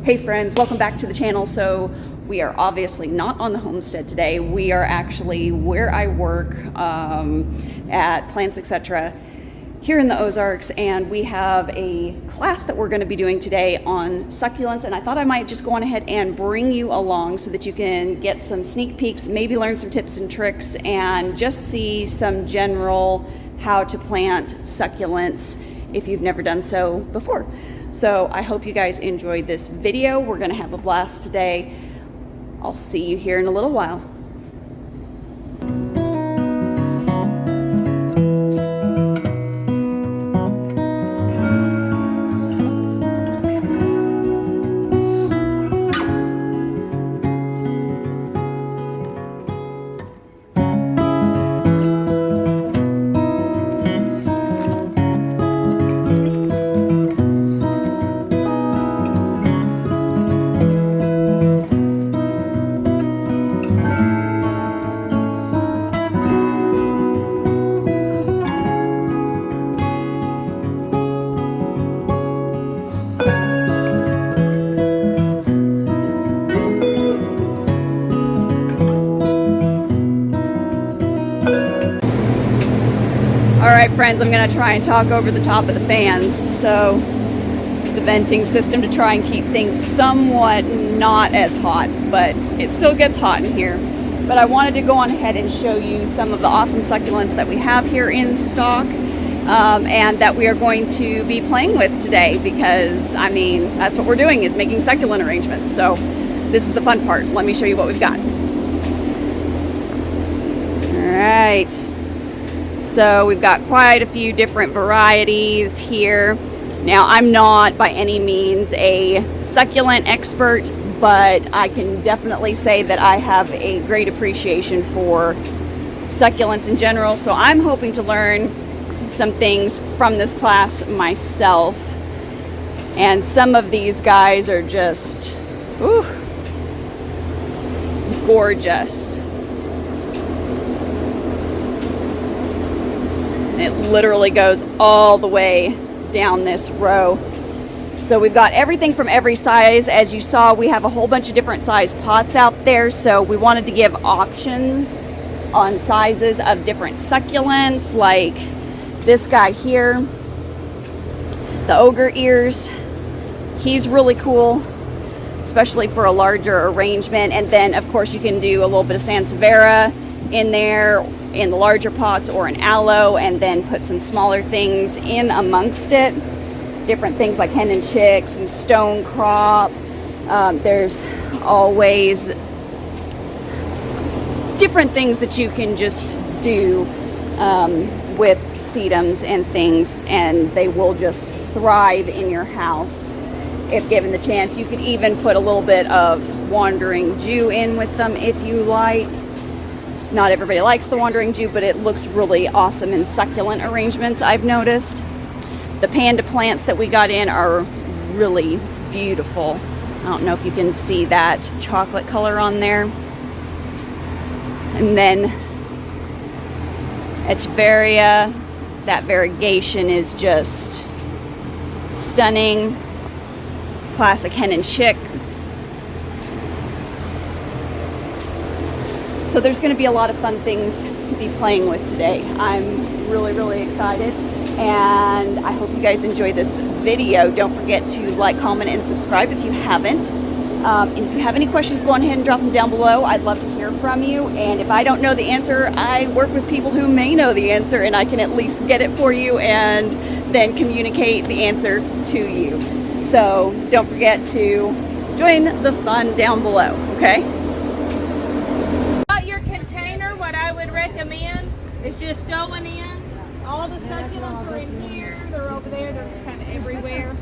Hey friends, welcome back to the channel. So we are obviously not on the homestead today. We are actually where I work at Plants Etc. here in the Ozarks, and we have a class that we're going to be doing today on succulents, and I thought I might just go on ahead and bring you along so that you can get some sneak peeks, maybe learn some tips and tricks, and just see some general how to plant succulents if you've never done so before. So I hope you guys enjoyed this video. We're going to have a blast today. I'll see you here in a little while. All right, friends, I'm going to try and talk over the top of the fans. So it's the venting system to try and keep things somewhat not as hot, but it still gets hot in here. But I wanted to go on ahead and show you some of the awesome succulents that we have here in stock and that we are going to be playing with today, because, I mean, that's what we're doing, is making succulent arrangements. So this is the fun part. Let me show you what we've got. All right. So we've got quite a few different varieties here. Now, I'm not by any means a succulent expert, but I can definitely say that I have a great appreciation for succulents in general. So I'm hoping to learn some things from this class myself. And some of these guys are just, ooh, gorgeous. It literally goes all the way down this row. So we've got everything from every size. As you saw, we have a whole bunch of different size pots out there. So we wanted to give options on sizes of different succulents, like this guy here, the ogre ears. He's really cool, especially for a larger arrangement. And then, of course, you can do a little bit of sansevieria in there, in the larger pots, or an aloe, and then put some smaller things in amongst it. Different things like hen and chicks and stone crop. There's always different things that you can just do with sedums and things, and they will just thrive in your house if given the chance. You could even put a little bit of wandering Jew in with them if you like. Not everybody likes the wandering Jew, but it looks really awesome in succulent arrangements, I've noticed. The panda plants that we got in are really beautiful. I don't know if you can see that chocolate color on there. And then Echeveria, that variegation is just stunning. Classic hen and chick. So there's going to be a lot of fun things to be playing with today. I'm really, really excited, and I hope you guys enjoy this video. Don't forget to like, comment, and subscribe if you haven't. And if you have any questions, go on ahead and drop them down below. I'd love to hear from you. And if I don't know the answer, I work with people who may know the answer, and I can at least get it for you and then communicate the answer to you. So don't forget to join the fun down below, okay? Recommend is just going in. All the succulents are in here. They're over there. They're kind of everywhere.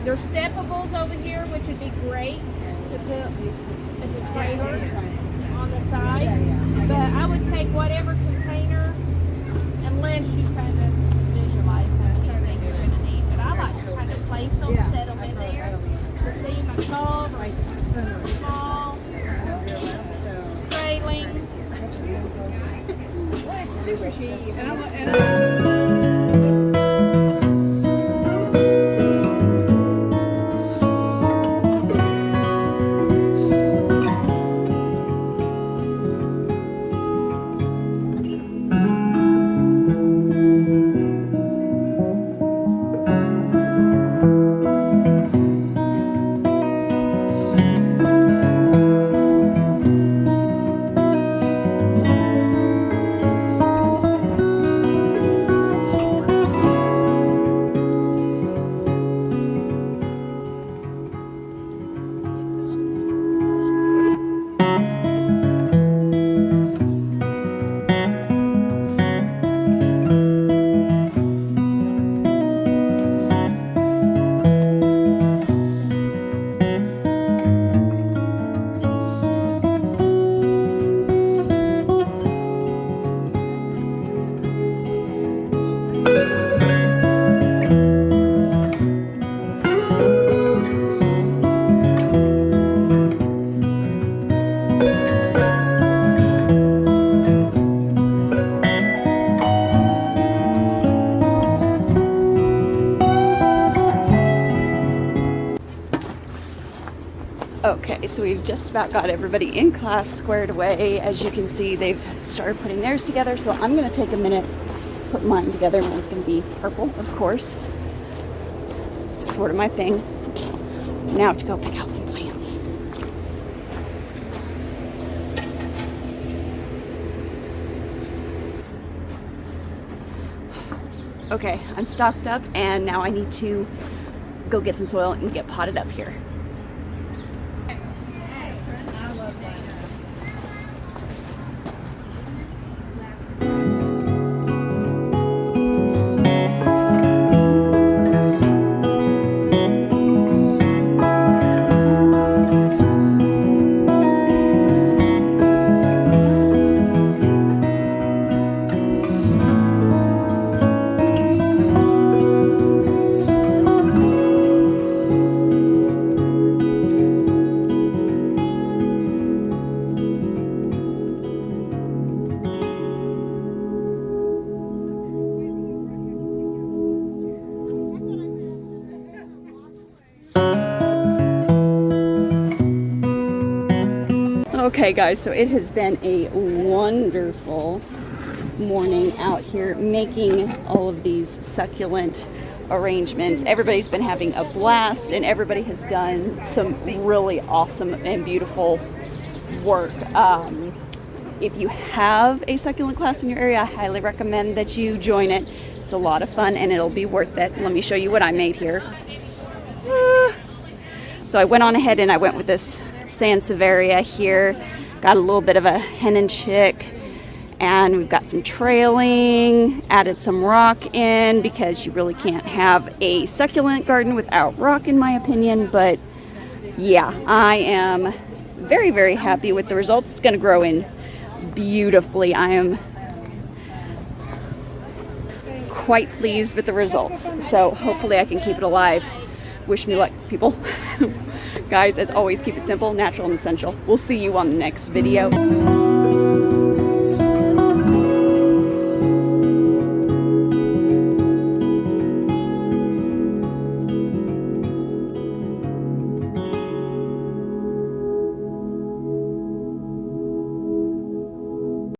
There's steppables over here, which would be great to put as a trailer on the side. But I would take whatever container, unless you kind of visualize anything you're going to need. But I like to kind of place them, set them in there to see my tall or small, trailing. Super cheap. so we've just about got everybody in class squared away. As you can see, they've started putting theirs together, so I'm going to take a minute, put mine together. Mine's going to be purple, of course. Sort of my thing. Now to go pick out some plants. Okay, I'm stocked up, and now I need to go get some soil and get potted up here. Okay guys, so it has been a wonderful morning out here making all of these succulent arrangements. Everybody's been having a blast, and everybody has done some really awesome and beautiful work. If you have a succulent class in your area, I highly recommend that you join it. It's a lot of fun and it'll be worth it. Let me show you what I made here. So I went on ahead and I went with this Sansevieria here. Got a little bit of a hen and chick, and we've got some trailing, added some rock in because you really can't have a succulent garden without rock, in my opinion. But yeah, I am very, very happy with the results. It's going to grow in beautifully. I am quite pleased with the results. So hopefully I can keep it alive. Wish me luck, people. Guys, as always, keep it simple, natural, and essential. We'll see you on the next video.